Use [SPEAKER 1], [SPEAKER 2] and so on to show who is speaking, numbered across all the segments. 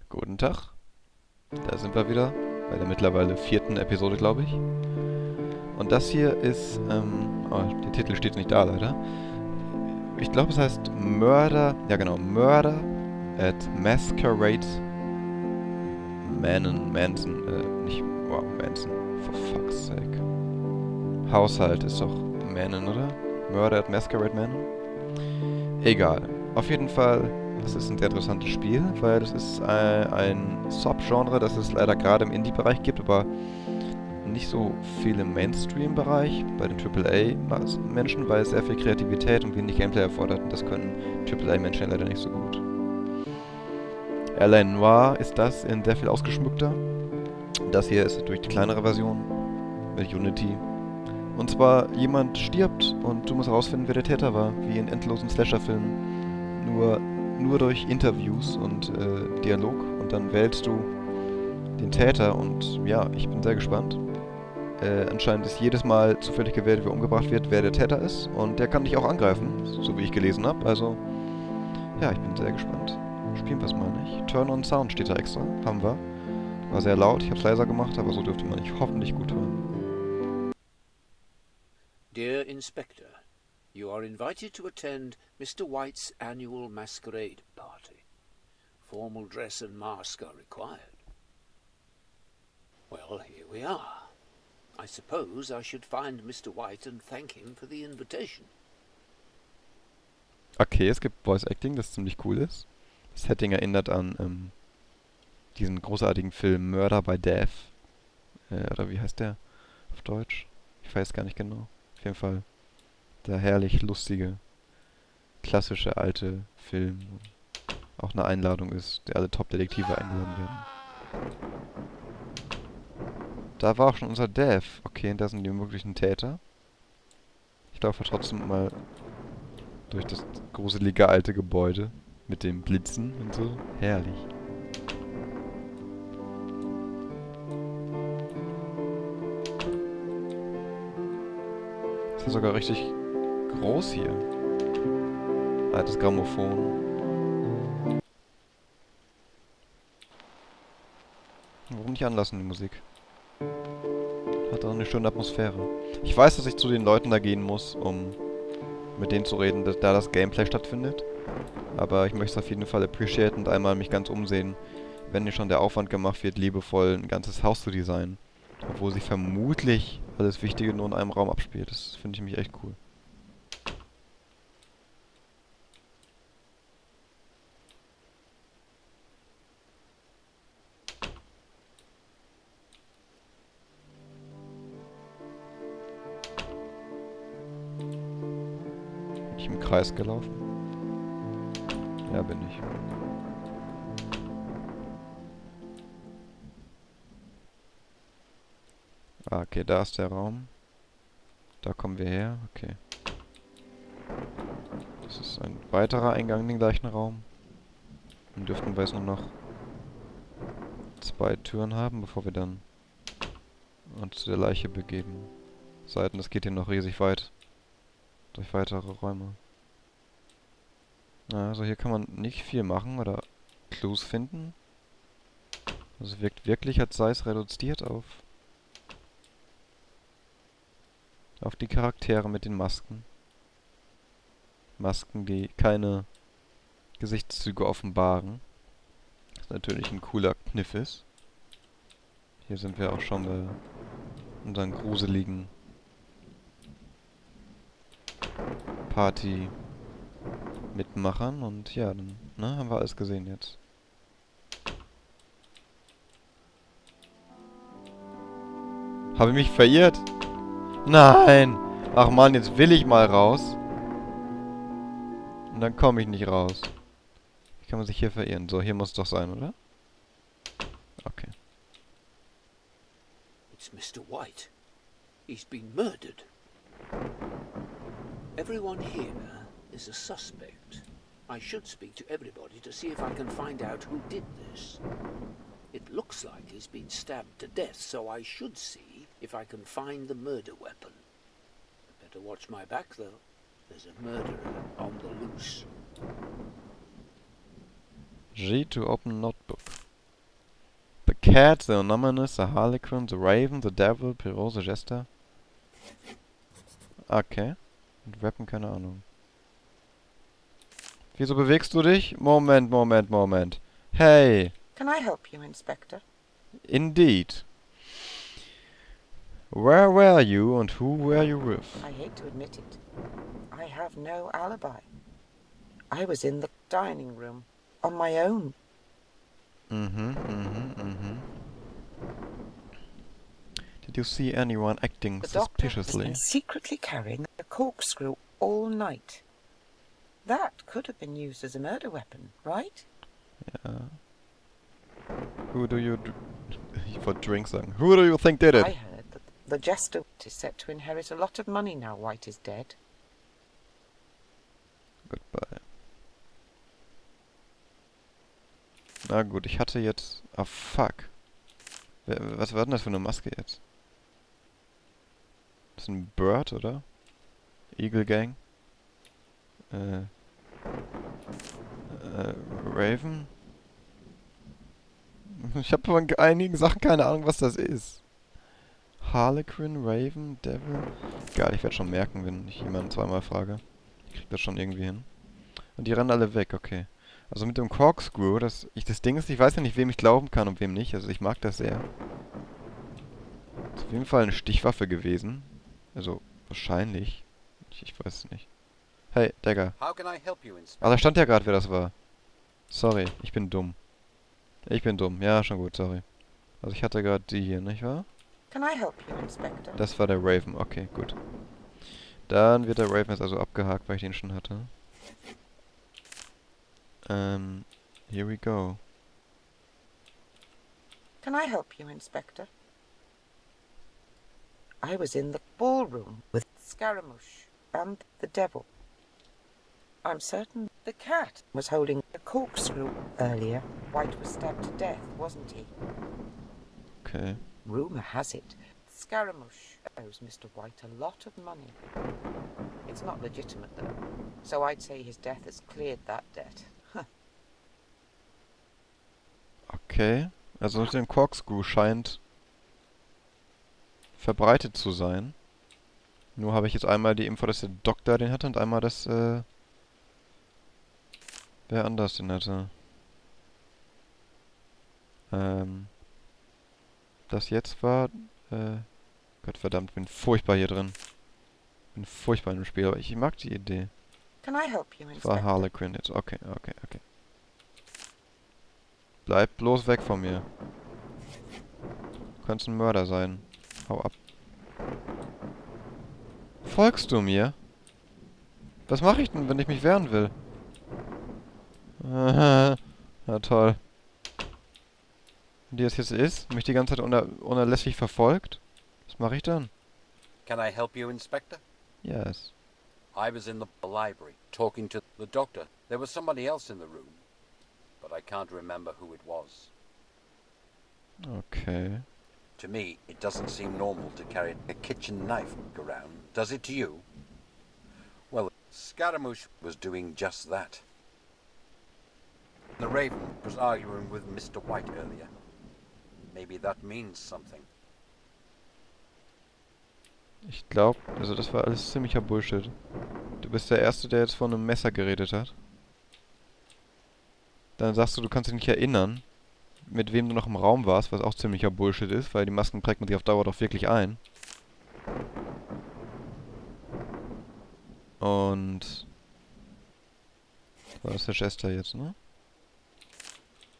[SPEAKER 1] Guten Tag, da sind wir wieder, bei der mittlerweile 4. Episode, glaube ich. Und das hier ist, oh, der Titel steht nicht da, leider. Ich glaube, es heißt Murder, ja genau, Murder at Masquerade Manson, nicht, wow, Manson, for fuck's sake. Haushalt ist doch Manor, oder? Murder at Masquerade Manor? Egal. Auf jeden Fall, das ist ein sehr interessantes Spiel, weil es ist ein Subgenre, das es leider gerade im Indie-Bereich gibt, aber nicht so viel im Mainstream-Bereich bei den AAA-Menschen, weil es sehr viel Kreativität und wenig Gameplay erfordert. Und das können AAA-Menschen leider nicht so gut. L.A.Noir ist das in sehr viel ausgeschmückter. Das hier ist durch die kleinere Version mit Unity. Und zwar, jemand stirbt und du musst herausfinden, wer der Täter war, wie in endlosen Slasher-Filmen. Nur durch Interviews und Dialog. Und dann wählst du den Täter und ja, ich bin sehr gespannt. Anscheinend ist jedes Mal zufällig gewählt, wer umgebracht wird, wer der Täter ist. Und der kann dich auch angreifen, so wie ich gelesen habe. Also, ja, ich bin sehr gespannt. Spielen wir es mal nicht. Turn on Sound steht da extra. Haben wir. War sehr laut, ich habe es leiser gemacht, aber so dürfte man nicht hoffentlich gut hören.
[SPEAKER 2] Dear Inspector, you are invited to attend Mr. White's annual masquerade party. Formal dress and mask are required. Well, here we are. I suppose I should find Mr. White and thank him for the invitation.
[SPEAKER 1] Okay, es gibt Voice Acting, das ziemlich cool ist. Das Setting erinnert an diesen großartigen Film Murder by Death. Oder wie heißt der auf Deutsch? Ich weiß gar nicht genau. Auf jeden Fall der herrlich lustige, klassische alte Film. Auch eine Einladung ist, der alle Top-Detektive eingeladen werden. Da war auch schon unser Dev. Okay, und da sind die möglichen Täter. Ich laufe trotzdem mal durch das gruselige alte Gebäude mit dem Blitzen und so. Herrlich. Ist ja sogar richtig groß hier. Altes Grammophon. Warum nicht anlassen, die Musik? Hat auch eine schöne Atmosphäre. Ich weiß, dass ich zu den Leuten da gehen muss, um mit denen zu reden, da das Gameplay stattfindet. Aber ich möchte es auf jeden Fall appreciaten und einmal mich ganz umsehen, wenn hier schon der Aufwand gemacht wird, liebevoll ein ganzes Haus zu designen. Obwohl sich vermutlich alles Wichtige nur in einem Raum abspielt. Das finde ich mich echt cool. Bin ich im Kreis gelaufen? Ja, bin ich. Ah, okay, da ist der Raum. Da kommen wir her, okay. Das ist ein weiterer Eingang in den gleichen Raum. Dann dürften wir jetzt nur noch 2 Türen haben, bevor wir dann uns zu der Leiche begeben. Seiten, das geht hier noch riesig weit. Durch weitere Räume. Also hier kann man nicht viel machen oder Clues finden. Also es wirkt wirklich, als sei es reduziert auf die Charaktere mit den Masken. Masken, die keine Gesichtszüge offenbaren. Was natürlich ein cooler Kniff ist. Hier sind wir auch schon bei unseren gruseligen Party-Mitmachern. Und ja, dann haben wir alles gesehen jetzt. Habe ich mich verirrt? Nein! Ach man, jetzt will ich mal raus. Und dann komme ich nicht raus. Wie kann man sich hier verirren? So, hier muss es doch sein, oder? Okay.
[SPEAKER 2] It's Mr. White. He's been murdered. Everyone here is a suspect. I should speak to everybody to see if I can find out who did this. It looks like he's been stabbed to death, so I should see if I can find the murder weapon. Better watch my back, though. There's a murderer on the loose.
[SPEAKER 1] G to open notebook. Cat, the Anonymous, the Harlequin, the Raven, the Devil, Perrault, the Jester. Okay. Und Weapon, keine Ahnung. Wieso bewegst du dich? Moment. Hey!
[SPEAKER 3] Can I help you, Inspector?
[SPEAKER 1] Indeed. Where were you and who were you with?
[SPEAKER 3] I hate to admit it. I have no alibi. I was in the dining room, on my own.
[SPEAKER 1] Did you see anyone acting
[SPEAKER 3] The doctor has
[SPEAKER 1] suspiciously?
[SPEAKER 3] been secretly carrying a corkscrew all night. That could have been used as a murder weapon, right?
[SPEAKER 1] Yeah. Who do you... Ich wollte Drink sagen. Who do you think did it?
[SPEAKER 3] I heard that the jester is set to inherit a lot of money now White is dead.
[SPEAKER 1] Goodbye. Na gut, ich hatte jetzt... Ah, fuck. Was war denn das für eine Maske jetzt? Das ist ein Bird, oder? Eagle Gang? Raven? Ich habe von einigen Sachen keine Ahnung, was das ist. Harlequin, Raven, Devil? Egal, ich werde schon merken, wenn ich jemanden zweimal frage. Ich krieg das schon irgendwie hin. Und die rennen alle weg, okay. Also mit dem Corkscrew, das Ding ist, ich weiß ja nicht, wem ich glauben kann und wem nicht. Also ich mag das sehr. Ist auf jeden Fall eine Stichwaffe gewesen. Also, wahrscheinlich. Ich weiß es nicht. Hey, Digga.
[SPEAKER 4] How can I help you, Inspector?
[SPEAKER 1] Ah, da stand ja gerade, wer das war. Sorry, ich bin dumm. Ich bin dumm. Ja, schon gut, sorry. Also ich hatte gerade die hier, nicht wahr?
[SPEAKER 3] Can I help you, Inspector?
[SPEAKER 1] Das war der Raven. Okay, gut. Dann wird der Raven jetzt also abgehakt, weil ich den schon hatte. Here we go.
[SPEAKER 3] Can I help you, Inspector? I was in the ballroom with Scaramouche and the devil. I'm certain the cat was holding a corkscrew earlier. White was stabbed to death, wasn't he?
[SPEAKER 1] Okay.
[SPEAKER 3] Rumour has it Scaramouche owes Mr. White a lot of money. It's not legitimate, though, so I'd say his death has cleared that debt.
[SPEAKER 1] Okay. Also mit dem Corkscrew scheint verbreitet zu sein. Nur habe ich jetzt einmal die Info, dass der Doktor den hatte und einmal, dass, wer anders den hatte. Das jetzt war, Gott verdammt, bin furchtbar hier drin. Bin furchtbar in dem Spiel, aber ich mag die Idee.
[SPEAKER 3] Can I help you,
[SPEAKER 1] Das
[SPEAKER 3] Inspector?
[SPEAKER 1] war Harlequin jetzt. Okay. Bleib bloß weg von mir. Du kannst ein Mörder sein. Hau ab. Folgst du mir? Was mache ich denn, wenn ich mich wehren will? Na toll. Wenn die das jetzt ist, mich die ganze Zeit unerlässlich verfolgt, was mache ich dann?
[SPEAKER 4] Can I help you, Inspector?
[SPEAKER 1] Yes.
[SPEAKER 4] I was in the library, talking to the doctor. There was somebody else in the room, but I can't remember who it was.
[SPEAKER 1] Okay.
[SPEAKER 4] To me, it doesn't seem normal to carry a kitchen knife around, does it to you? Well, Scaramouche was doing just that. The Raven was arguing with Mr. White earlier. Maybe that means something.
[SPEAKER 1] Ich glaube, also das war alles ziemlicher Bullshit. Du bist der Erste, der jetzt von einem Messer geredet hat. Dann sagst du, du kannst dich nicht erinnern, mit wem du noch im Raum warst, was auch ziemlicher Bullshit ist, weil die Masken prägt man sich auf Dauer doch wirklich ein. Und... War das der Jester jetzt, ne?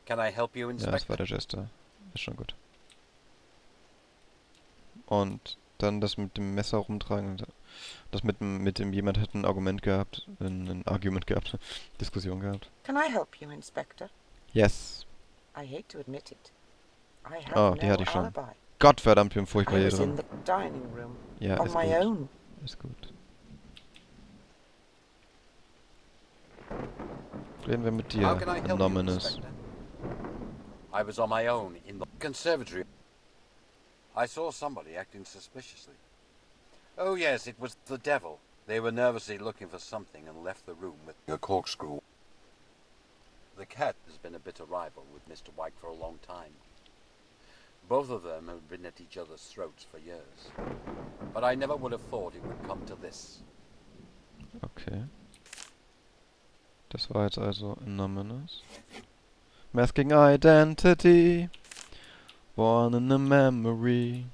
[SPEAKER 4] Can I help you,
[SPEAKER 1] Ja,
[SPEAKER 4] Inspector?
[SPEAKER 1] das war der Jester. Ist schon gut. Und dann das mit dem Messer rumtragen. Das mit dem jemand hat ein Argument gehabt. Ein Argument gehabt. Diskussion gehabt.
[SPEAKER 3] Can I help you, Inspector?
[SPEAKER 1] Yes.
[SPEAKER 3] I hate to admit it. I have
[SPEAKER 1] Oh,
[SPEAKER 3] no
[SPEAKER 1] die hatte ich schon.
[SPEAKER 3] alibi.
[SPEAKER 1] Gottverdammt, ich bin furchtbar
[SPEAKER 3] I
[SPEAKER 1] hier
[SPEAKER 3] was in
[SPEAKER 1] drin.
[SPEAKER 3] the dining room,
[SPEAKER 1] Ja,
[SPEAKER 3] on
[SPEAKER 1] ist
[SPEAKER 3] my
[SPEAKER 1] gut.
[SPEAKER 3] own.
[SPEAKER 1] Ist gut. Reden wir mit dir,
[SPEAKER 4] How can I help you,
[SPEAKER 1] Anonymous.
[SPEAKER 4] Inspector? I was on my own in the conservatory. I saw somebody acting suspiciously. Oh yes, it was the devil. They were nervously looking for something and left the room with a corkscrew. The cat has been a bitter rival with Mr. White for a long time. Both of them have been at each other's throats for years. But I never would have thought it would come to this.
[SPEAKER 1] Okay. Das war jetzt also Anonymous. Masking identity. Born in a memory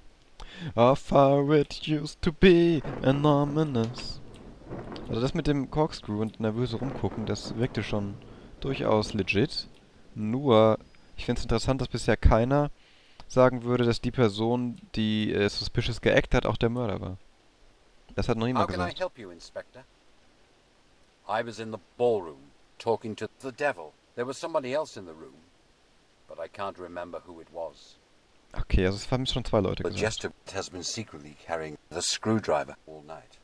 [SPEAKER 1] of how it used to be. Anonymous. Also das mit dem Corkscrew und nervöse rumgucken, das wirkte schon durchaus legit. Nur, ich finde es interessant, dass bisher keiner sagen würde, dass die Person, die suspicious geackt hat, auch der Mörder war. Das hat noch
[SPEAKER 4] How
[SPEAKER 1] niemand
[SPEAKER 4] can I
[SPEAKER 1] gesagt.
[SPEAKER 4] help you, Inspector? I was in the ballroom talking to the devil. There was somebody else in the room, but I can't remember who it was.
[SPEAKER 1] Okay, also es haben schon 2 Leute
[SPEAKER 4] The
[SPEAKER 1] gesagt.
[SPEAKER 4] jester has been secretly carrying the screwdriver all night.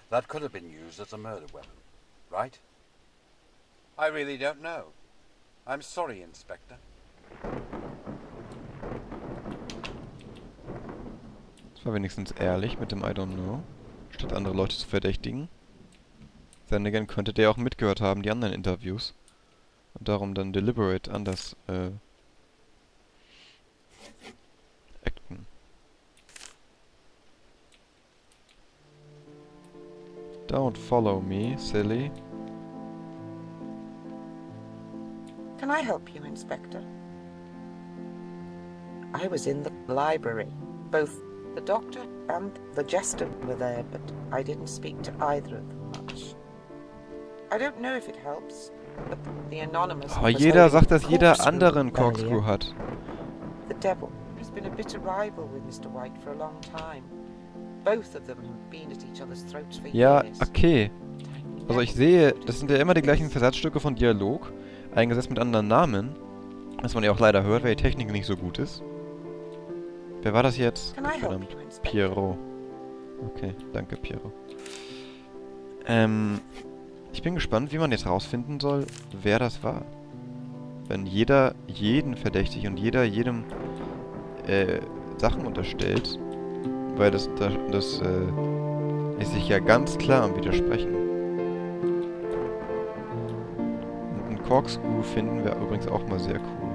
[SPEAKER 4] That could have been used as a murder weapon, right? I really don't know. I'm sorry, Inspector.
[SPEAKER 1] Das war wenigstens ehrlich mit dem I don't know, statt andere Leute zu verdächtigen. Then again könnte der auch mitgehört haben, die anderen Interviews. Und darum dann deliberate anders acten. Don't follow me, silly.
[SPEAKER 3] Can I help you, Inspector? I was in the library. Both the doctor and the jester were there, but I didn't speak to either of them much. I don't know if it helps, but the anonymous
[SPEAKER 1] Aber
[SPEAKER 3] was
[SPEAKER 1] jeder
[SPEAKER 3] holding
[SPEAKER 1] sagt, dass
[SPEAKER 3] a
[SPEAKER 1] jeder
[SPEAKER 3] corkscrew
[SPEAKER 1] anderen
[SPEAKER 3] earlier.
[SPEAKER 1] Corkscrew hat.
[SPEAKER 3] The devil has been a bitter rival with Mr. White for a long time. Both of them have been at each other's throats for
[SPEAKER 1] Ja,
[SPEAKER 3] years.
[SPEAKER 1] okay. Also ich sehe, das sind ja immer die gleichen Versatzstücke von Dialog, eingesetzt mit anderen Namen. Was man ja auch leider hört, weil die Technik nicht so gut ist. Wer war das jetzt?
[SPEAKER 3] Can I help
[SPEAKER 1] Verdammt.
[SPEAKER 3] you, Inspector?
[SPEAKER 1] Pierrot. Okay, danke Pierrot. Ich bin gespannt, wie man jetzt rausfinden soll, wer das war. Wenn jeder jeden verdächtigt und jeder jedem Sachen unterstellt, weil das ist sich ja ganz klar am Widersprechen. Und einen Corkscrew finden wir übrigens auch mal sehr cool.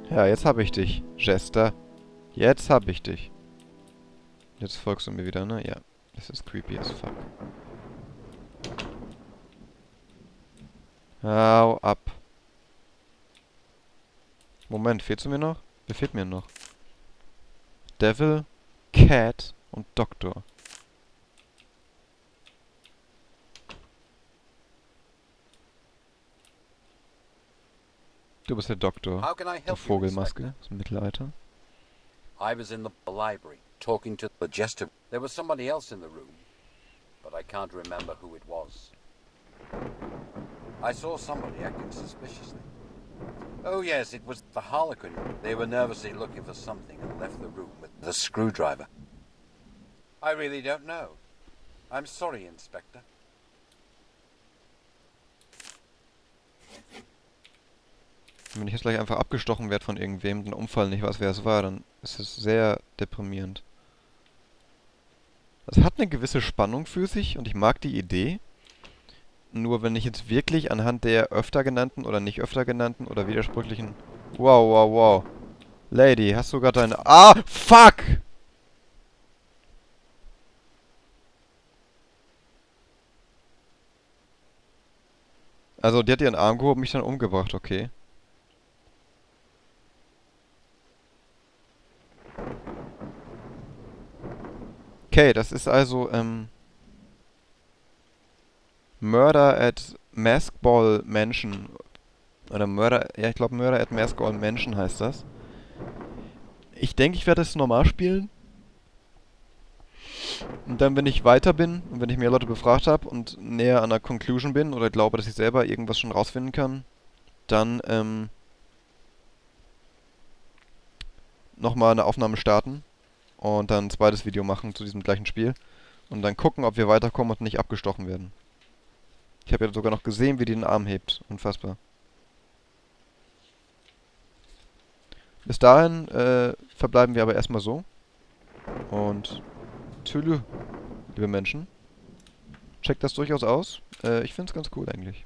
[SPEAKER 1] Ja, jetzt hab ich dich, Jester. Jetzt hab ich dich. Jetzt folgst du mir wieder, ne? Ja. Das ist creepy as fuck. Hau ab. Moment, fehlst du mir noch? Wer fehlt mir noch? Devil, Cat und Doktor. Du bist der Doktor.
[SPEAKER 4] How can I
[SPEAKER 1] Die
[SPEAKER 4] help you,
[SPEAKER 1] Vogelmaske
[SPEAKER 4] Inspector?
[SPEAKER 1] aus dem Mittelalter.
[SPEAKER 4] I was in the library talking to the jester. There was somebody else in the room, but I can't remember who it was. I saw somebody acting suspiciously. Oh yes, it was the Harlequin. They were nervously looking for something and left the room with the screwdriver. I really don't know. I'm sorry, Inspector.
[SPEAKER 1] Wenn ich jetzt gleich einfach abgestochen werde von irgendwem, den Unfall nicht weiß, wer es war, dann ist es sehr deprimierend. Es hat eine gewisse Spannung für sich und ich mag die Idee. Nur wenn ich jetzt wirklich anhand der öfter genannten oder nicht öfter genannten oder widersprüchlichen... Wow, wow, wow. Lady, hast du gerade deine... Ah, fuck! Also, die hat ihren Arm gehoben, mich dann umgebracht, okay. Okay, das ist also, Murder at Maskball Mansion. Oder Murder, ja, ich glaube Murder at Maskball Mansion heißt das. Ich denke, ich werde es normal spielen. Und dann, wenn ich weiter bin und wenn ich mehr Leute befragt habe und näher an der Conclusion bin oder glaube, dass ich selber irgendwas schon rausfinden kann, dann, nochmal eine Aufnahme starten und dann ein zweites Video machen zu diesem gleichen Spiel und dann gucken, ob wir weiterkommen und nicht abgestochen werden. Ich habe ja sogar noch gesehen, wie die den Arm hebt. Unfassbar. Bis dahin verbleiben wir aber erstmal so. Und tschüss, liebe Menschen. Checkt das durchaus aus. Ich finde es ganz cool eigentlich.